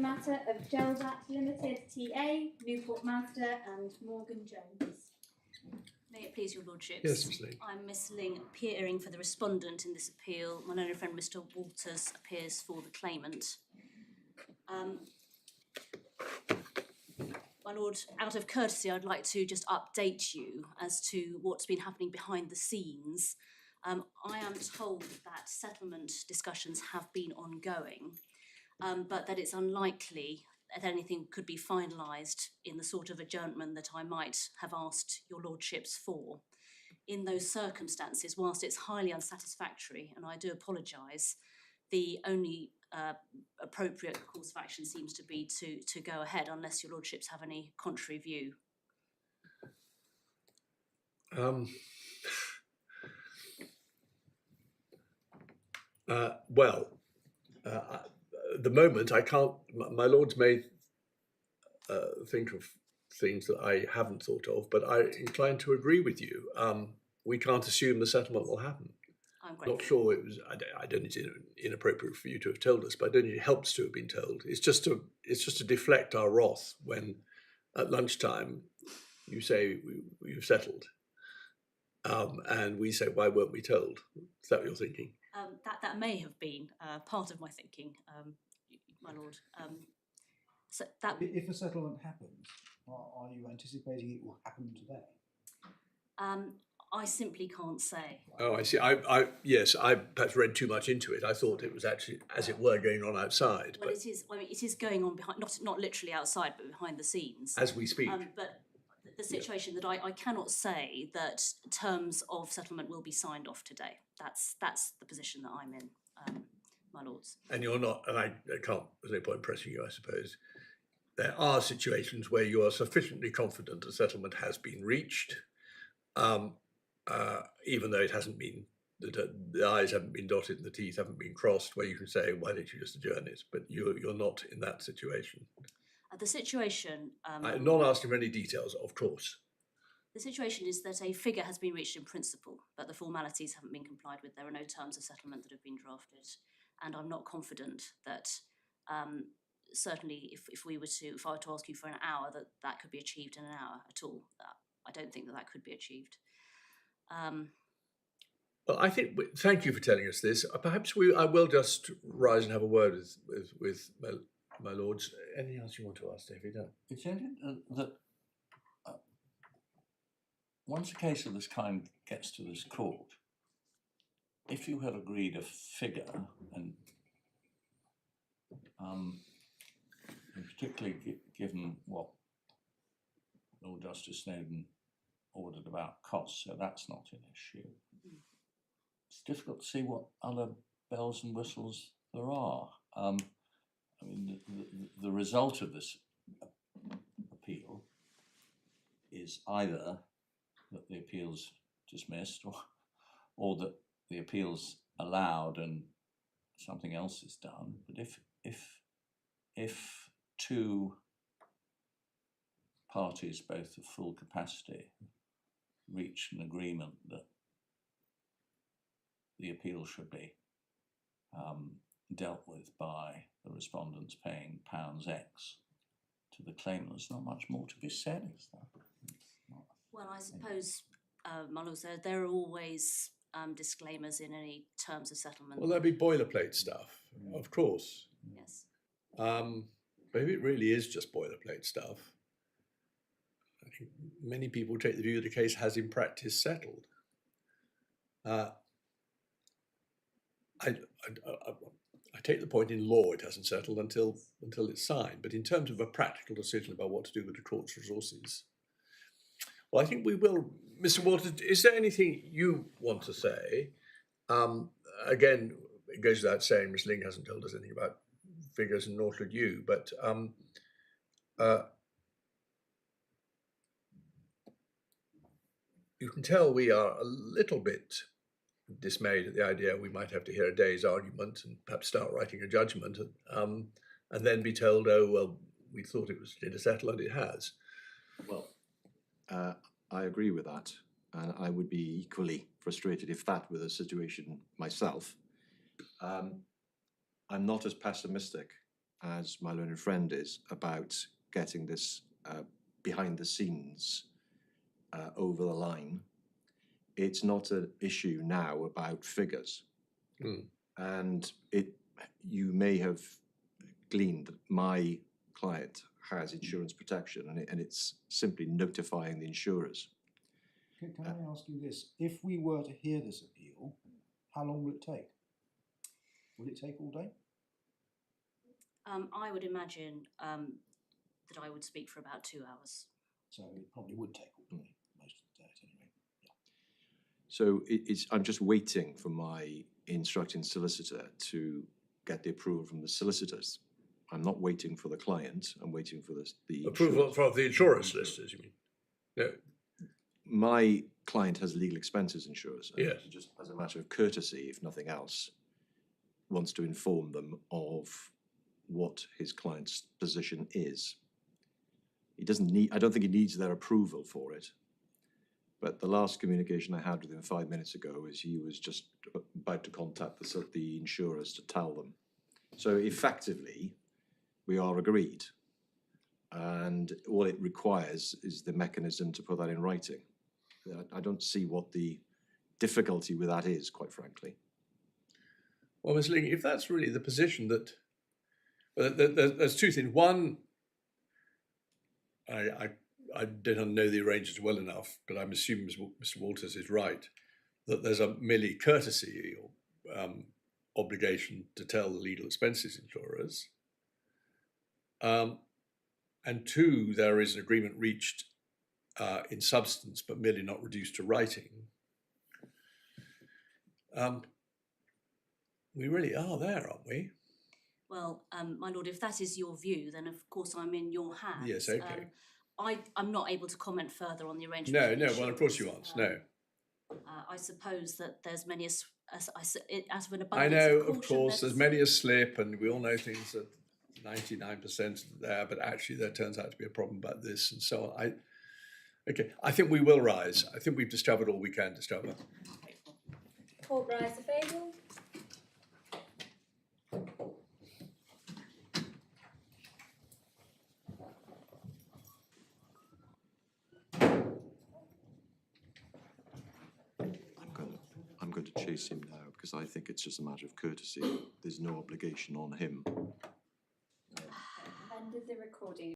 matter of Jelthat Limited TA, Newport Mazda and Morgan Jones. May it please your lordships. Yes, Miss Ling. I'm Miss Ling, appearing for the respondent in this appeal. My learned friend Mr. Walters appears for the claimant. My lord, out of courtesy, I'd like to just update you as to what's been happening behind the scenes. I am told that settlement discussions have been ongoing, but that it's unlikely that anything could be finalised in the sort of adjournment that I might have asked your lordships for. In those circumstances, whilst it's highly unsatisfactory, and I do apologise, the only appropriate course of action seems to be to go ahead, unless your lordships have any contrary view. At the moment, I can't. My lords may think of things that I haven't thought of, but I'm inclined to agree with you. We can't assume the settlement will happen. I'm grateful. Not sure it was. I don't think it's inappropriate for you to have told us, but I don't think it helps to have been told. It's just to deflect our wrath when, at lunchtime, you say we've settled, and we say, why weren't we told? Is that what you're thinking? That may have been part of my thinking, my lord. So that if a settlement happens, are you anticipating it will happen today? I simply can't say. Oh, I see. Yes, I perhaps read too much into it. I thought it was actually, as it were, going on outside. Well, but it is. I mean, it is going on behind, not literally outside, but behind the scenes as we speak. But the situation that I cannot say that terms of settlement will be signed off today. That's the position that I'm in, my lords. And you're not, and I can't. There's no point pressing you, I suppose. There are situations where you are sufficiently confident a settlement has been reached, even though it hasn't been, the I's haven't been dotted and the T's haven't been crossed, where you can say, why didn't you just adjourn it? But you're not in that situation. The situation... I'm not asking for any details, of course. The situation is that a figure has been reached in principle, but the formalities haven't been complied with. There are no terms of settlement that have been drafted. And I'm not confident that, certainly if I were to ask you for an hour, that could be achieved in an hour at all. I don't think that could be achieved. Well, I think, thank you for telling us this. Perhaps I will just rise and have a word with my lords. Anything else you want to ask, David? It's interesting that once a case of this kind gets to this court, if you have agreed a figure, and particularly given what Lord Justice Snowden ordered about costs, so that's not an issue. It's difficult to see what other bells and whistles there are. I mean, the result of this appeal is either that the appeal's dismissed, or that the appeal's allowed and something else is done. But if two parties, both of full capacity, reach an agreement that the appeal should be dealt with by the respondents paying £X to the claimant, there's not much more to be said, is there? Well, I suppose, my lord, there are always disclaimers in any terms of settlement. Well, there'll be boilerplate stuff, of course. Yes. But if it really is just boilerplate stuff, I think many people take the view the case has in practice settled. I take the point in law it hasn't settled until it's signed, but in terms of a practical decision about what to do with the court's resources, well, I think we will. Mr. Walters, is there anything you want to say? Again, it goes without saying Ms. Ling hasn't told us anything about figures, and nor should you, but you can tell we are a little bit dismayed at the idea we might have to hear a day's argument and perhaps start writing a judgment, and then be told, oh, well, we thought it was going to settle, and it has. Well, I agree with that, and I would be equally frustrated if that were the situation myself. I'm not as pessimistic as my learned friend is about getting this behind the scenes over the line. It's not an issue now about figures. And you may have gleaned that my client has insurance protection, and it's simply notifying the insurers. Can I ask you this? If we were to hear this appeal, how long will it take? Will it take all day? I would imagine that I would speak for about 2 hours. So it probably would take all day, most of the day at any rate. Yeah. So I'm just waiting for my instructing solicitor to get the approval from the solicitors. I'm not waiting for the client, I'm waiting for the Approval from the insurance solicitors, you mean? No. My client has legal expenses insurers. And Yes. just as a matter of courtesy, if nothing else, wants to inform them of what his client's position is. He doesn't need, I don't think he needs their approval for it. But the last communication I had with him 5 minutes ago is he was just about to contact the insurers to tell them. So effectively, we are agreed. And all it requires is the mechanism to put that in writing. I don't see what the difficulty with that is, quite frankly. Well, Ms. Ling, if that's really the position that, there's two things. One, I don't know the arrangements well enough, but I'm assuming Mr. Walters is right, that there's a merely courtesy or obligation to tell the legal expenses insurers. And two, there is an agreement reached in substance, but merely not reduced to writing. We really are there, aren't we? Well, my lord, if that is your view, then of course I'm in your hands. Yes, okay. I'm not able to comment further on the arrangements. No, with no, well, of course you insurers. aren't, no. I suppose that there's many, as of an I abundance know, of of caution, course, there's let's- many a slip, and we all know things that 99% there, but actually there turns out to be a problem about this and so on. Okay, I think we will rise. I think we've discovered all we can discover. Court rise to favour. I'm going to chase him now because I think it's just a matter of courtesy. There's no obligation on him. End of the recording.